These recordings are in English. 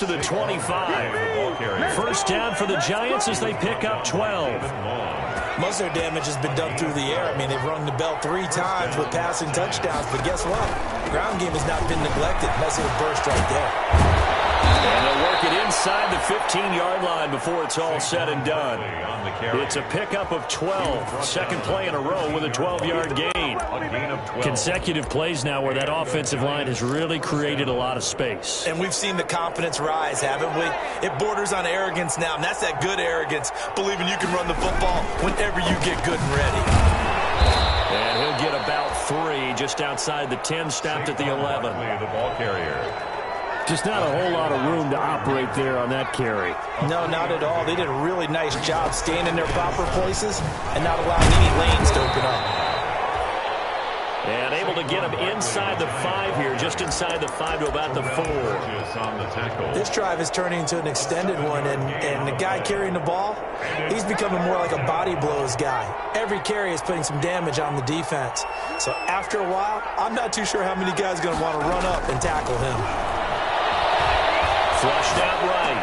to the 25. First down for the Giants as they pick up 12. Most of their damage has been done through the air. I mean, they've rung the bell 3 times with passing touchdowns, but guess what? The ground game has not been neglected. That's a burst right there. And they'll work it inside the 15-yard line before it's all said and done. It's a pickup of 12. Second play in a row with a 12-yard gain. Consecutive plays now where that offensive line has really created a lot of space. And we've seen the confidence rise, haven't we? It borders on arrogance now, and that's that good arrogance, believing you can run the football whenever you get good and ready. And he'll get about 3 just outside the 10, stopped at the 11. The ball carrier. Just not a whole lot of room to operate there on that carry. No, not at all. They did a really nice job staying in their proper places and not allowing any lanes to open up. And able to get him inside the 5 here, just inside the 5 to about the 4. This drive is turning into an extended one, and the guy carrying the ball, he's becoming more like a body blows guy. Every carry is putting some damage on the defense. So after a while, I'm not too sure how many guys are going to want to run up and tackle him. Flushed out right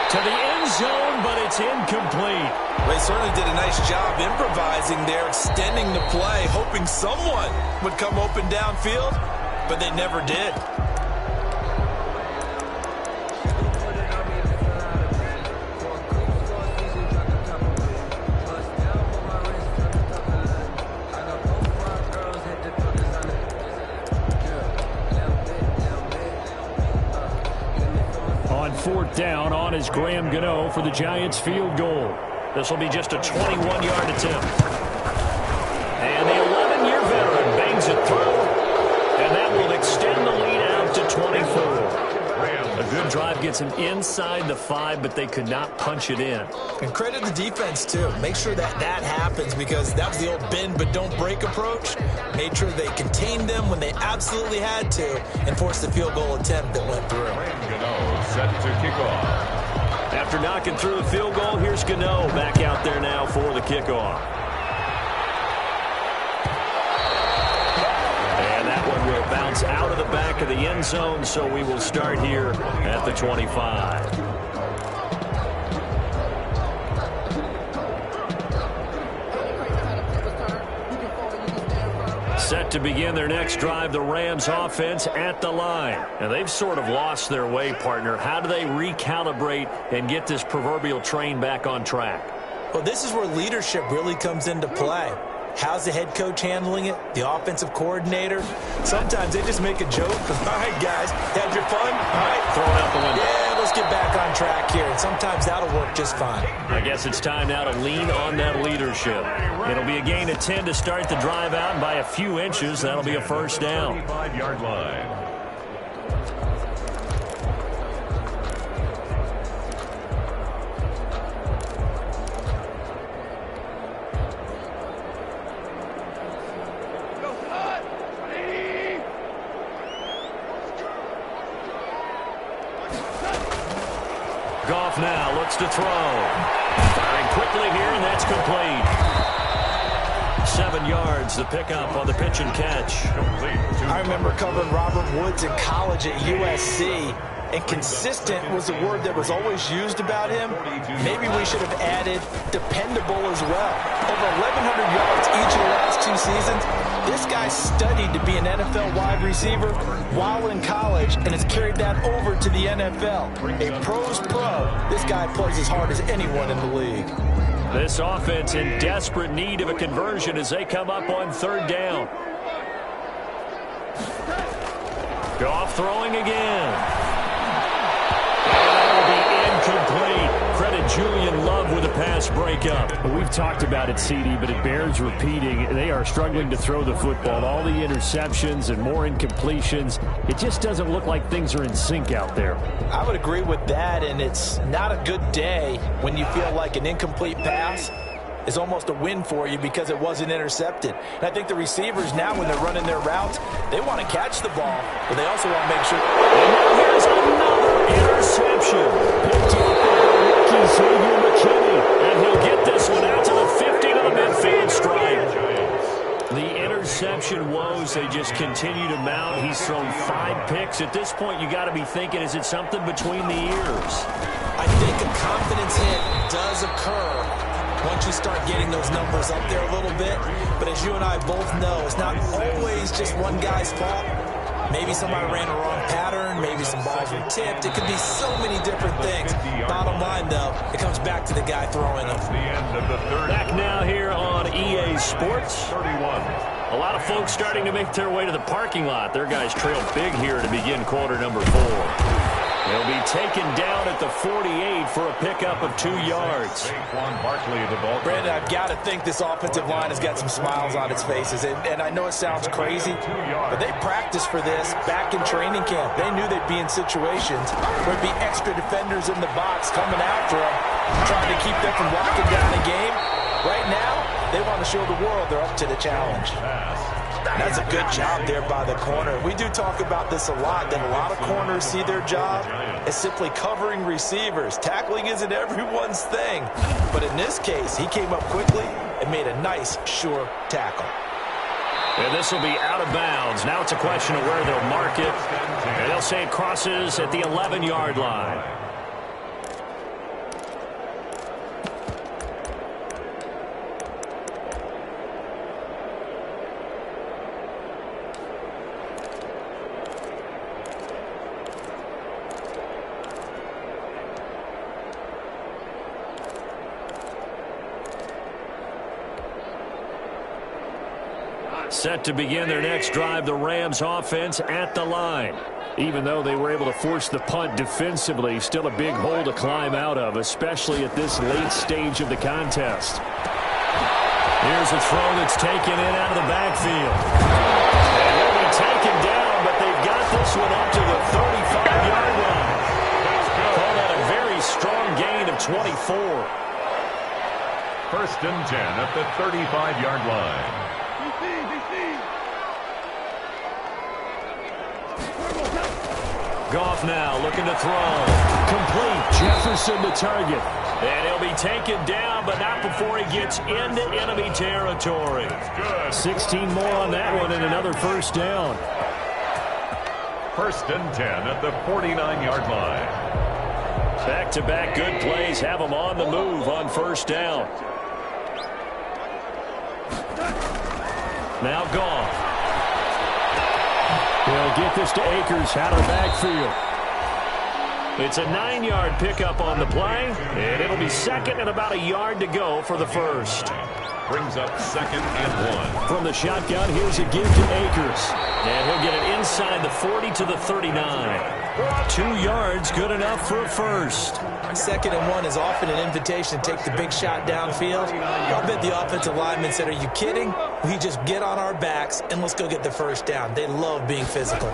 to the end zone, but it's incomplete. They certainly did a nice job improvising there, extending the play, hoping someone would come open downfield, but they never did. Fourth down on is Graham Gano for the Giants field goal. This will be just a 21-yard attempt. And the 11-year veteran bangs it through, and that will extend the lead out to 24. A good drive gets him inside the 5, but they could not punch it in. And credit the defense, too. Make sure that happens, because that was the old bend but don't break approach. Made sure they contained them when they absolutely had to and forced the field goal attempt that went through. Set to kick off. After knocking through the field goal, here's Gano back out there now for the kickoff. And that one will bounce out of the back of the end zone, so we will start here at the 25. Set to begin their next drive, the Rams offense at the line. And they've sort of lost their way, partner. How do they recalibrate and get this proverbial train back on track? Well, this is where leadership really comes into play. How's the head coach handling it? The offensive coordinator? Sometimes they just make a joke. All right, guys, had your fun? All right, throw it out the window. Yeah, let's get back on track here. And sometimes that'll work just fine. I guess it's time now to lean on that leadership. It'll be a gain of 10 to start the drive out, and by a few inches, that'll be a first down. 25-yard line. Goff now looks to throw. Firing quickly here, and that's complete. 7 yards, the pickup on the pitch and catch. I remember covering Robert Woods in college at USC, and consistent was the word that was always used about him. Maybe we should have added dependable as well. Over 1,100 yards each of the last 2 seasons. This guy studied to be an NFL wide receiver while in college and has carried that over to the NFL. A pro's pro. This guy plays as hard as anyone in the league. This offense in desperate need of a conversion as they come up on 3rd down. Goff throwing again. Incomplete. Credit Julian Love with a pass breakup. We've talked about it, CD, but it bears repeating. They are struggling to throw the football. All the interceptions and more incompletions. It just doesn't look like things are in sync out there. I would agree with that, and it's not a good day when you feel like an incomplete pass is almost a win for you because it wasn't intercepted. And I think the receivers now, when they're running their routes, they want to catch the ball, but they also want to make sure. And now here's another interception. Picked up by rookie Xavier McKinney. And he'll get this one out to the 50 to the midfield stripe. The interception woes, they just continue to mount. He's thrown 5 picks. At this point, you got to be thinking, is it something between the ears? I think a confidence hit does occur once you start getting those numbers up there a little bit. But as you and I both know, it's not always just one guy's fault. Maybe somebody ran a wrong pattern. Maybe some balls were tipped. It could be so many different things. Bottom line, though, it comes back to the guy throwing them. Back now here on EA Sports. 31. A lot of folks starting to make their way to the parking lot. Their guys trail big here to begin quarter number 4. They'll be taken down at the 48 for a pickup of 2 yards. Brandon, I've got to think this offensive line has got some smiles on its faces. And I know it sounds crazy, but they practiced for this back in training camp. They knew they'd be in situations where there'd be extra defenders in the box coming after them, trying to keep them from locking down a game. Right now, they want to show the world they're up to the challenge. That's a good job there by the corner. We do talk about this a lot, that a lot of corners see their job as simply covering receivers. Tackling isn't everyone's thing. But in this case, he came up quickly and made a nice, sure tackle. And this will be out of bounds. Now it's a question of where they'll mark it. And they'll say it crosses at the 11-yard line. Set to begin their next drive, the Rams offense at the line. Even though they were able to force the punt defensively, still a big hole to climb out of, especially at this late stage of the contest. Here's a throw that's taken in out of the backfield. And they'll be taken down, but they've got this one up to the 35-yard line. Call that a very strong gain of 24. First and 10 at the 35-yard line. Goff now looking to throw. Complete. Jefferson the target. And he'll be taken down, but not before he gets into enemy territory. 16 more on that one and another first down. First and 10 at the 49-yard line. Back-to-back good plays have them on the move on first down. Now Goff. He'll get this to Akers out of the backfield. It's a 9-yard pickup on the play, and it'll be second and about a yard to go for the first. Brings up second and 1. From the shotgun, here's a give to Akers. And he'll get it inside the 40 to the 39. 2 yards, good enough for a first. Second and 1 is often an invitation to take the big shot downfield. I'll bet the offensive lineman said, are you kidding? We just get on our backs and let's go get the first down. They love being physical.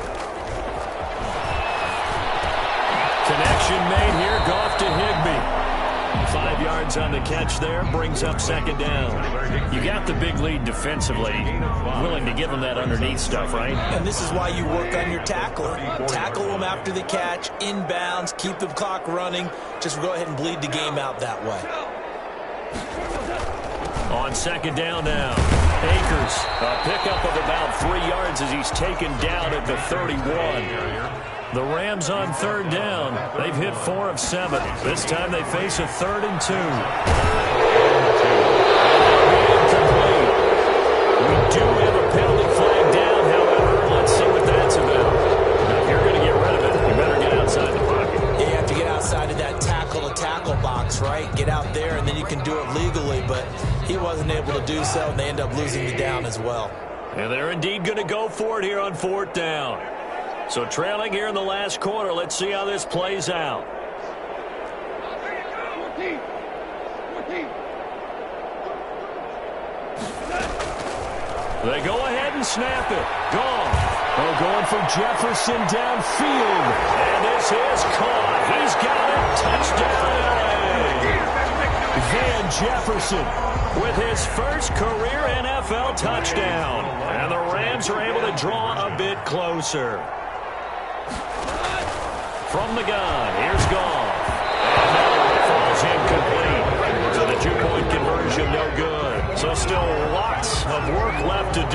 Connection made here, Goff to Higbee. 5 yards on the catch there, brings up second down. You got the big lead defensively. Willing to give them that underneath stuff, right? And this is why you work on your tackler. Tackle them after the catch, inbounds, keep the clock running. Just go ahead and bleed the game out that way. On second down now, Akers, a pickup of about 3 yards as he's taken down at the 31. The Rams on third down. They've hit 4 of 7. This time they face a 3rd and 2. We do have a penalty flag down, however. Let's see what that's about. Now, if you're going to get rid of it, you better get outside the pocket. You have to get outside of that tackle-to-tackle box, right? Get out there, and then you can do it legally, but he wasn't able to do so, and they end up losing the down as well. And they're indeed going to go for it here on 4th down. So trailing here in the last quarter, let's see how this plays out. They go ahead and snap it. Gone. Oh, going for Jefferson downfield. And this is caught. He's got it. Touchdown, LA. Van Jefferson with his first career NFL touchdown. And the Rams are able to draw a bit closer. From the gun, here's Goff. And that falls incomplete. So the 2-point conversion, no good. So still lots of work left to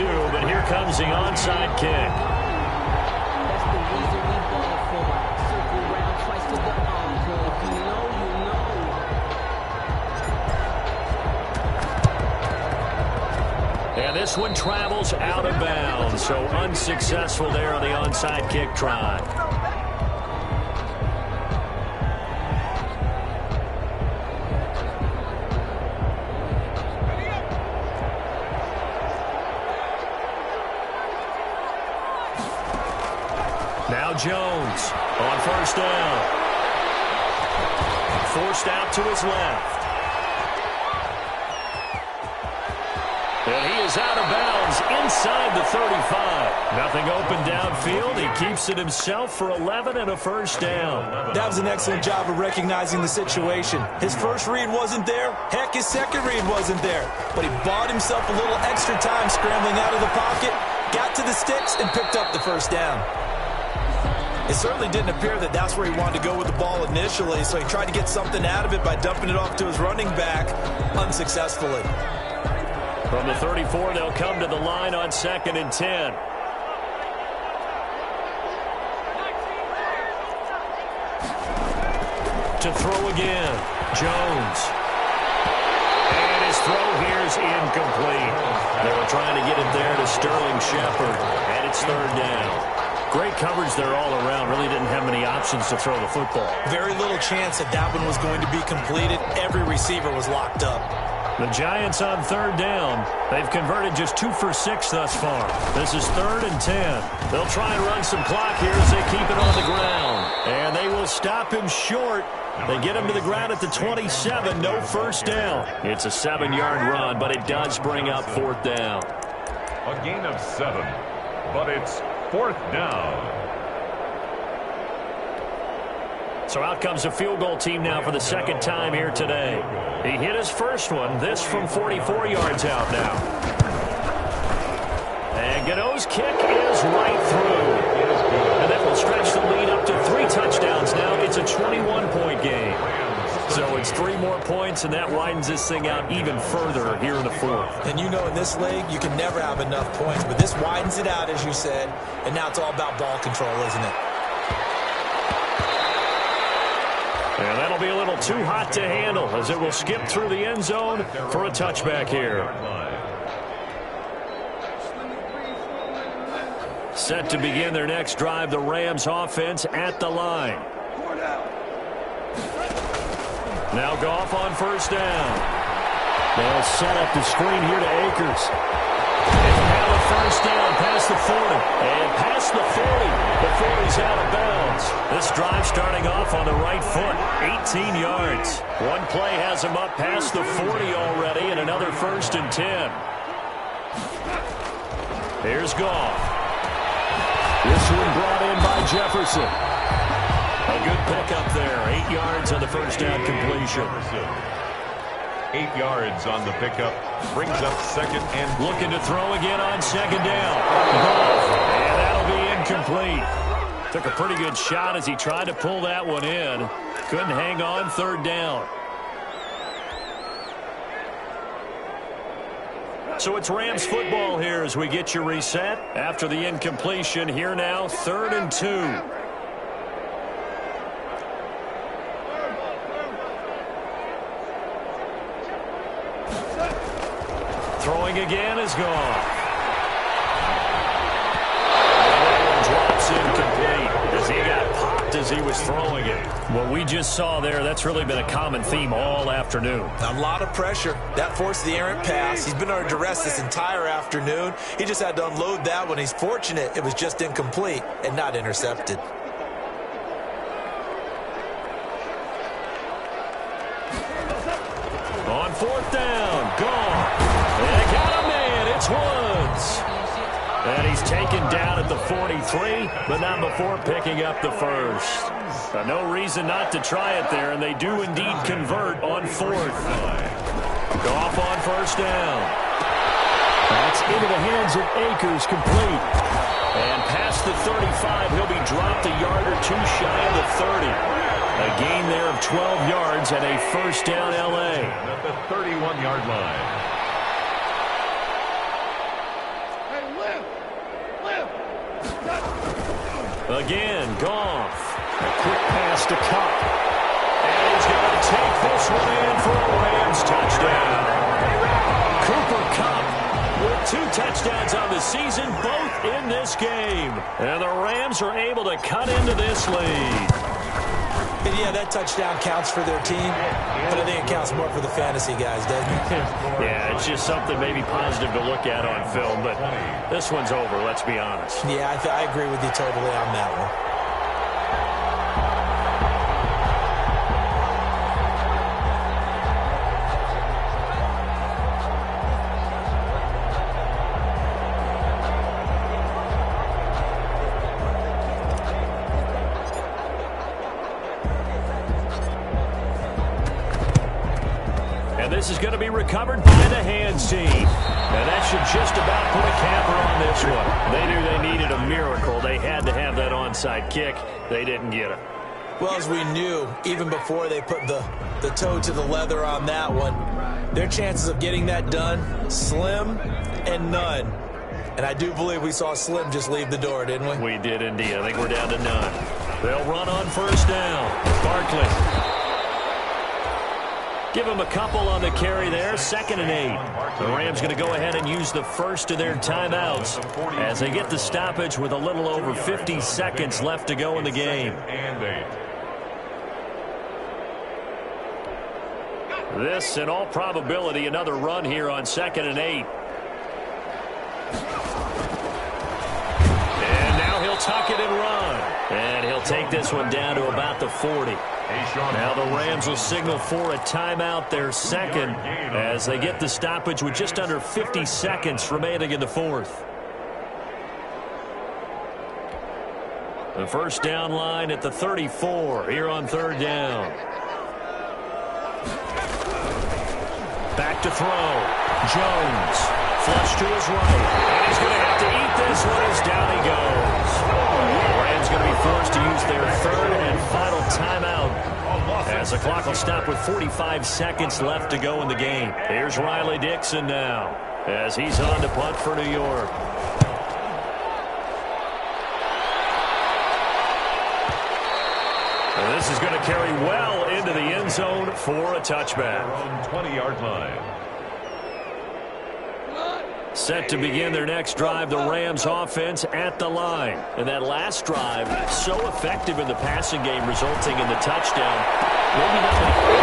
this one travels out of bounds, so unsuccessful there on the onside kick try. Now Jones on first down. Forced out to his left. And he is out of bounds inside the 35. Nothing open downfield. He keeps it himself for 11 and a first down. That was an excellent job of recognizing the situation. His first read wasn't there. Heck, his second read wasn't there. But he bought himself a little extra time scrambling out of the pocket, got to the sticks, and picked up the first down. It certainly didn't appear that that's where he wanted to go with the ball initially, so he tried to get something out of it by dumping it off to his running back unsuccessfully. From the 34, they'll come to the line on 2nd and 10. To throw again, Jones. And his throw here is incomplete. They were trying to get it there to Sterling Shepard, and it's 3rd down. Great coverage there all around. Really didn't have many options to throw the football. Very little chance that that one was going to be completed. Every receiver was locked up. The Giants on 3rd down. They've converted just 2 for 6 thus far. This is 3rd and 10. They'll try and run some clock here as they keep it on the ground. And they will stop him short. They get him to the ground at the 27. No first down. It's a 7-yard run, but it does bring up 4th down. A gain of 7, but it's 4th down. So out comes a field goal team now for the 2nd time here today. He hit his first one, this from 44 yards out now. And Gano's kick is right through. And that will stretch the lead up to 3 touchdowns now. It's a 21-point game. So it's 3 more points, and that widens this thing out even further here in the 4th. And you know in this league, you can never have enough points. But this widens it out, as you said. And now it's all about ball control, isn't it? And that'll be a little too hot to handle as it will skip through the end zone for a touchback here. Set to begin their next drive, the Rams offense at the line. Now Goff on first down. They'll set up the screen here to Akers. And now a first down past the 40. And past the 40 before he's out of bounds. This drive starting off on the right foot. 18 yards. One play has him up past the 40 already, and another 1st and 10. Here's Goff. This one brought in by Jefferson. A good pickup there. 8 yards on the first down completion. 8 yards on the pickup. Brings up 2nd and looking to throw again on 2nd down. And that'll be incomplete. Took a pretty good shot as he tried to pull that one in. Couldn't hang on, 3rd down. So it's Rams football here as we get you reset. After the incompletion, here now, 3rd and 2. Throwing again is gone. And drops incomplete as he got popped as he was throwing it. What we just saw there, that's really been a common theme all afternoon. A lot of pressure. That forced the errant pass. He's been under duress this entire afternoon. He just had to unload that one. He's fortunate it was just incomplete and not intercepted. On 4th down, gone. They got a man. It's Woods. And he's taken down at the 43, but not before picking up the first. No reason not to try it there, and they do indeed convert on 4th. Goff on first down. That's into the hands of Akers, complete. And past the 35, he'll be dropped a yard or 2 shy of the 30. A gain there of 12 yards and a first down L.A. at the 31-yard line. Again, Goff. A quick pass to Kupp. And he's going to take this one in for a Rams touchdown. Cooper Kupp with 2 touchdowns on the season, both in this game. And the Rams are able to cut into this lead. And yeah, that touchdown counts for their team, but I think it counts more for the fantasy guys, doesn't it? Yeah, it's just something maybe positive to look at on film, but this one's over, let's be honest. Yeah, I agree with you totally on that one. This is going to be recovered by the hands team. And that should just about put a capper on this one. They knew they needed a miracle. They had to have that onside kick. They didn't get it. Well, as we knew, even before they put the toe to the leather on that one, their chances of getting that done, slim and none. And I do believe we saw Slim just leave the door, didn't we? We did indeed. I think we're down to none. They'll run on first down. Barkley. Give them a couple on the carry there, 2nd and 8. The Rams going to go ahead and use the first of their timeouts as they get the stoppage with a little over 50 seconds left to go in the game. This, in all probability, another run here on 2nd and 8. And now he'll tuck it and run. And he'll take this one down to about the 40. Now the Rams will signal for a timeout, their second, as they get the stoppage with just under 50 seconds remaining in the fourth. The first down line at the 34 here on 3rd down. Back to throw. Jones. Flush to his right. And he's going to have to eat this one as down he goes. The Rams going to be forced to use their 3rd and final timeout as the clock will stop with 45 seconds left to go in the game. Here's Riley Dixon now as he's on to punt for New York. And this is going to carry well into the end zone for a touchback. 20-yard line. Set to begin their next drive, the Rams offense at the line. And that last drive, so effective in the passing game, resulting in the touchdown. Maybe not.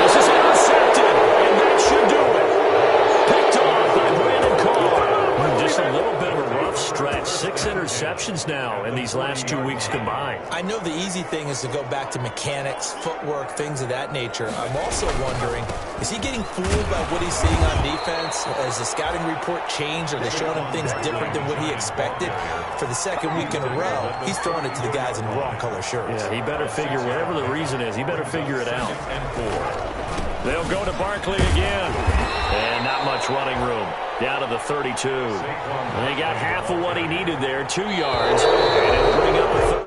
This is intercepted, and that should do it. Picked off by Brandon Carr. Just a little bit of a rough stretch. 6 interceptions now in these last 2 weeks combined. I know the easy thing is to go back to mechanics, footwork, things of that nature. I'm also wondering, is he getting fooled by what he's seeing on defense? Has the scouting report changed? Are they showing him things different than what he expected? For the 2nd week in a row, he's throwing it to the guys in the wrong color shirts. Yeah, he better figure, whatever the reason is, he better figure it out. They'll go to Barkley again. And not much running room. Down to the 32. They got half of what he needed there, 2 yards. And it'll bring up a